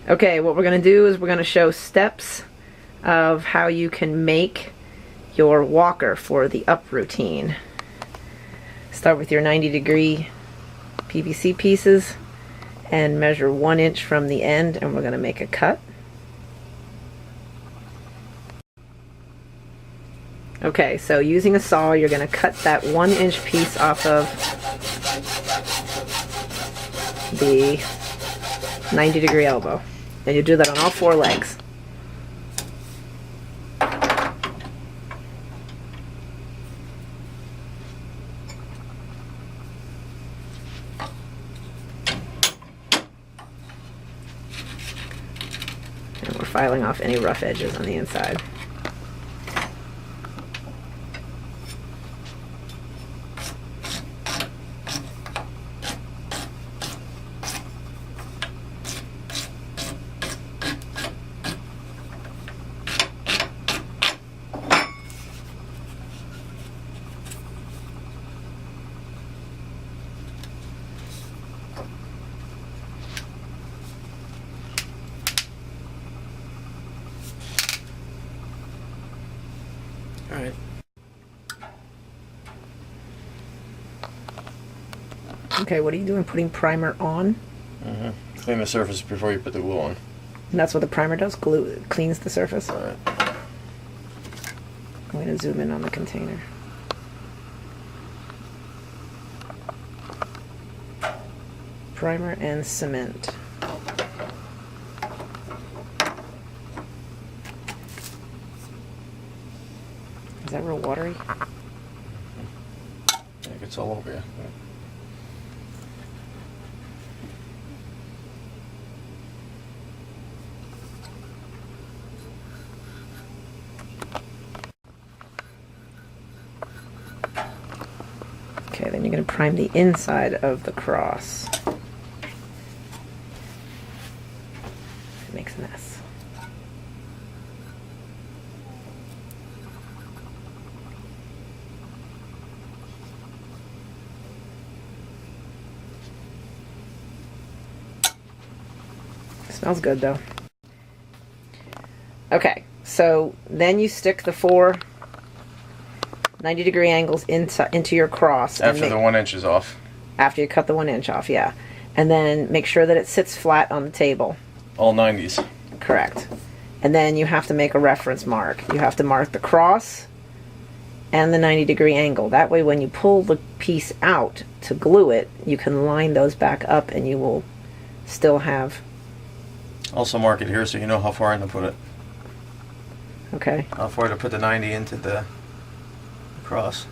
Okay, what we're going to do is we're going to show steps of how you can make your walker for the up routine. Start with your 90-degree PVC pieces and measure 1 inch from the end, and we're going to make a cut. Okay, so using a saw, you're going to cut that 1 inch piece off of the 90-degree elbow. And you do that on all 4 legs. And we're filing off any rough edges on the inside. All right. Okay, what are you doing? Putting primer on? Clean the surface before you put the glue on. And that's what the primer does? Glue cleans the surface? All right. I'm going to zoom in on the container. Primer and cement. Is that real watery? Yeah, it gets all over you. Okay, then you're going to prime the inside of the cross. It makes a mess. Smells good though. Okay, so then you stick the 4 90-degree angles into your cross. After the 1 inch is off. After you cut the 1 inch off, yeah. And then make sure that it sits flat on the table. All 90s. Correct. And then you have to make a reference mark. You have to mark the cross and the 90-degree angle. That way when you pull the piece out to glue it, you can line those back up and you will still have... Also mark it here so you know how far in to put it. Okay. How far to put the 90 into the cross.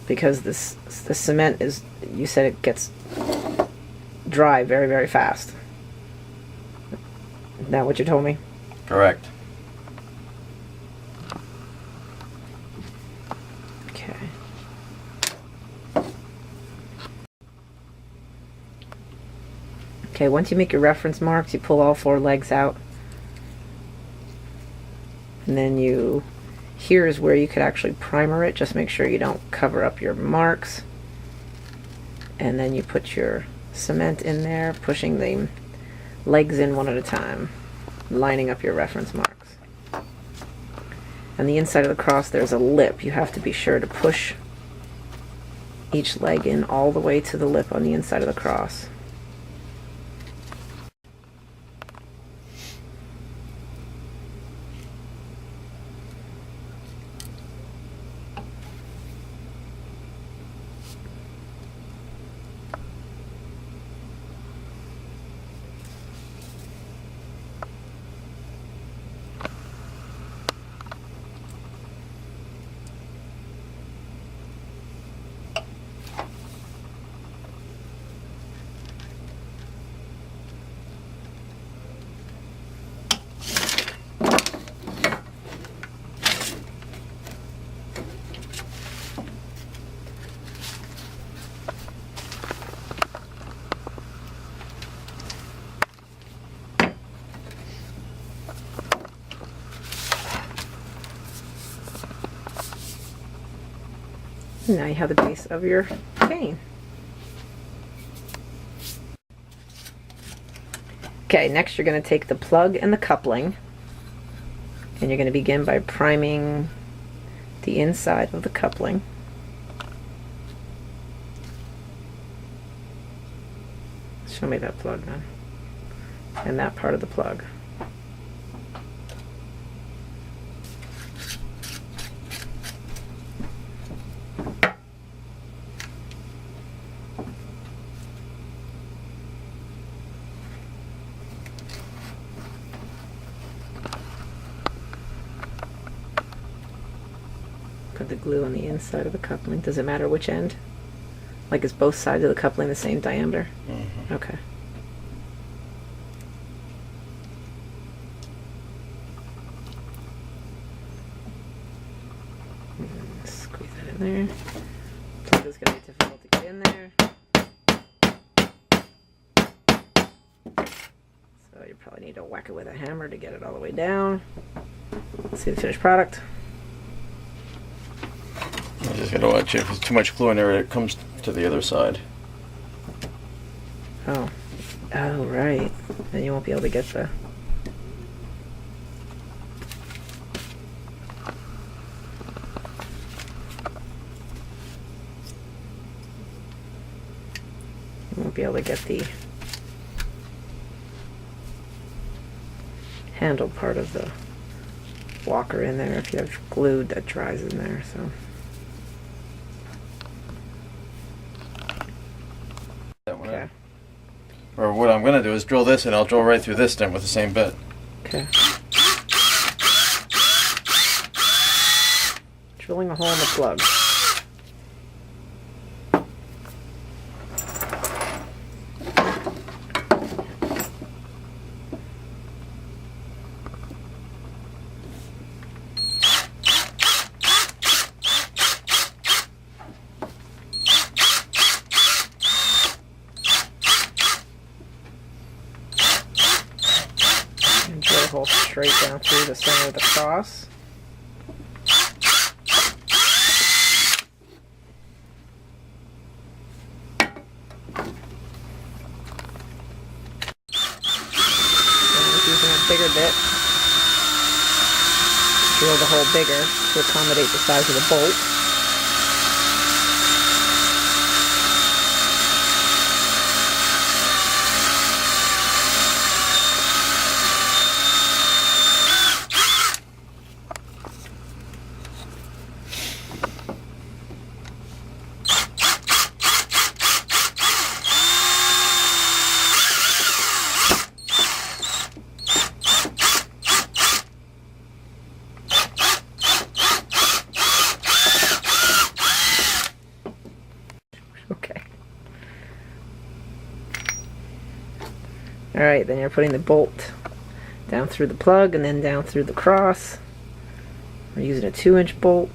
Because the cement is, you said it gets dry very, very fast. Is that what you told me? Correct. Okay. Okay, once you make your reference marks, you pull all 4 legs out. And then you, here is where you could actually primer it. Just make sure you don't cover up your marks. And then you put your cement in there, pushing the legs in one at a time, lining up your reference marks. On the inside of the cross there's a lip. You have to be sure to push each leg in all the way to the lip on the inside of the cross. Now you have the base of your cane. Okay, next you're going to take the plug and the coupling, and you're going to begin by priming the inside of the coupling. Show me that plug then. And that part of the plug. Put the glue on the inside of the coupling. Does it matter which end? Like, is both sides of the coupling the same diameter? Mm-hmm. Okay. Squeeze that in there. Plug is going to be difficult to get in there. So you probably need to whack it with a hammer to get it all the way down. Let's see the finished product. I just gotta watch it. If there's too much glue in there, it comes to the other side. Oh. Oh, right. Then you won't be able to get the... You won't be able to get the handle part of the walker in there if you have glue that dries in there, so... That one. Okay. Or what I'm gonna do is drill this, and I'll drill right through this stem with the same bit. Okay. Drilling a hole in the plug. And drill a hole straight down through the center of the cross. Using a bigger bit, drill the hole bigger to accommodate the size of the bolt. Okay. Alright, then you're putting the bolt down through the plug and then down through the cross. We're using a 2-inch bolt.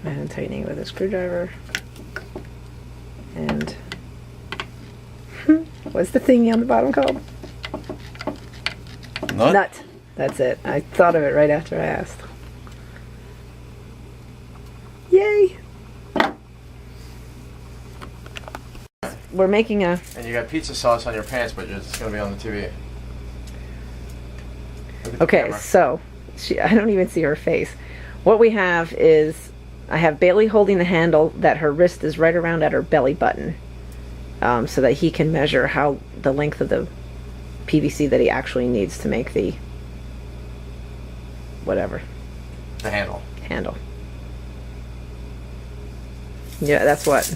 And tightening with a screwdriver. And what's the thingy on the bottom called? Nut? Nut. That's it. I thought of it right after I asked. Yay! We're making a... And you got pizza sauce on your pants, but it's gonna be on the TV. Look at the Okay, camera. so I don't even see her face. What we have is I have Bailey holding the handle that her wrist is right around at her belly button, so that he can measure how the length of the PVC that he actually needs to make the whatever The handle. handle. Yeah, that's what.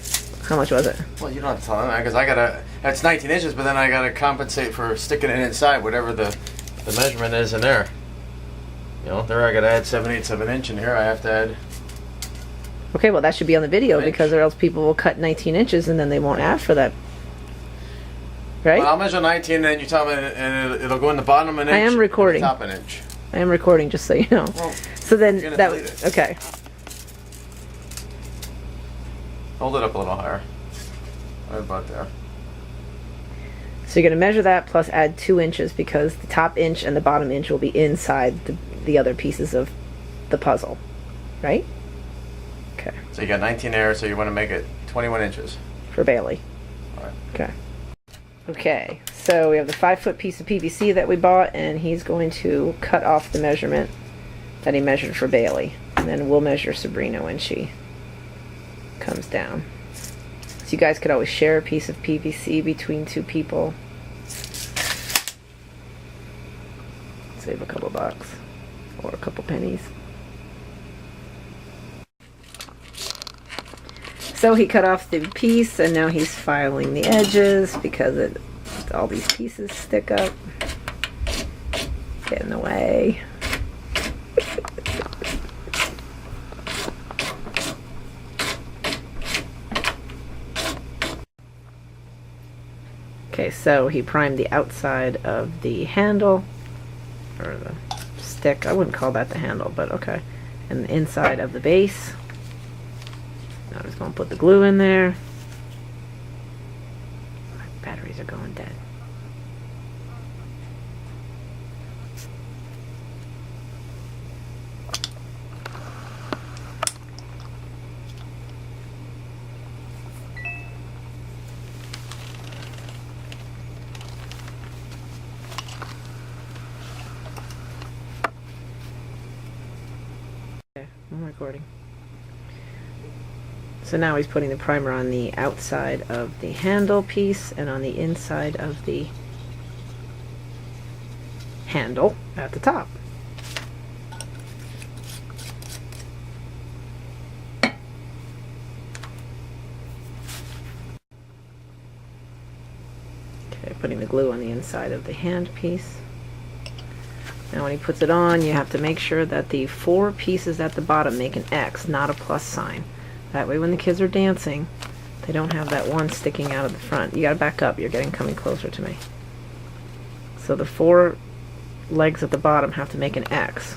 How much was it? Well, you don't have to tell them because I gotta. That's 19 inches, but then I gotta compensate for sticking it inside, whatever the measurement is in there. You know, there I gotta add 7/8 of an inch in here. I have to add. Okay, well that should be on the video Inch. because or else people will cut 19 inches and then they won't ask for that. right? Well, I'll measure 19, and then you tell me, and it'll go in the bottom an inch. I am recording. And the top an inch. I am recording, just so you know. Well, So then you're gonna that delete it. okay. Hold it up a little higher. Right about there. So you're going to measure that plus add 2 inches because the top inch and the bottom inch will be inside the other pieces of the puzzle, right? Okay, So you got 19 there, so you want to make it 21 inches. for Bailey. All right. Okay. Okay, so we have the 5-foot piece of PVC that we bought, and he's going to cut off the measurement that he measured for Bailey. And then we'll measure Sabrina when she comes down. So you guys could always share a piece of PVC between 2 people. Save a couple bucks or a couple pennies. So he cut off the piece and now he's filing the edges because all these pieces stick up. Get in the way. Okay, so he primed the outside of the handle, or the stick. I wouldn't call that the handle, but okay. And the inside of the base. Now I'm just going to put the glue in there. My batteries are going dead. Okay, I'm recording. So now he's putting the primer on the outside of the handle piece and on the inside of the handle at the top. Okay, putting the glue on the inside of the hand piece. Now when he puts it on, you have to make sure that the 4 pieces at the bottom make an X, not a plus sign. That way when the kids are dancing, they don't have that one sticking out of the front. You gotta back up, you're coming closer to me. So the 4 legs at the bottom have to make an X.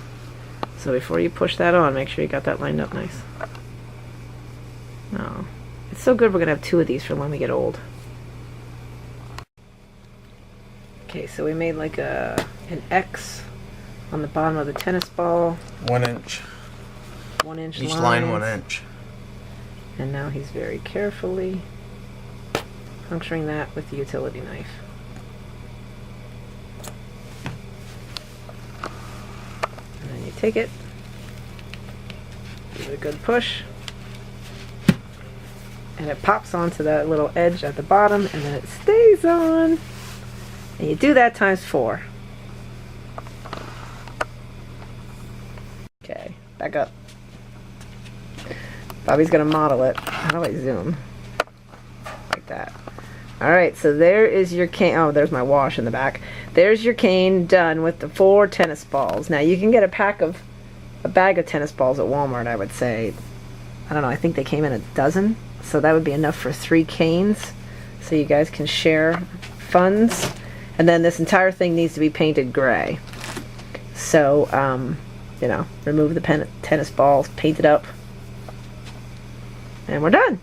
So before you push that on, make sure you got that lined up nice. Oh, it's so good we're gonna have 2 of these for when we get old. Okay, so we made like an X on the bottom of the tennis ball. 1 inch. 1 inch Each lines. line 1 inch. And now he's very carefully puncturing that with the utility knife. And then you take it, give it a good push, and it pops onto that little edge at the bottom, and then it stays on. And you do that times 4. Okay, back up. Bobby's gonna model it. How do I zoom? Like that. Alright, so there is your cane. Oh, there's my wash in the back. There's your cane done with the 4 tennis balls. Now you can get a bag of tennis balls at Walmart, I would say. I don't know, I think they came in a dozen. So that would be enough for 3 canes. So you guys can share funds. And then this entire thing needs to be painted gray. So, you know, remove the tennis balls, paint it up. And we're done.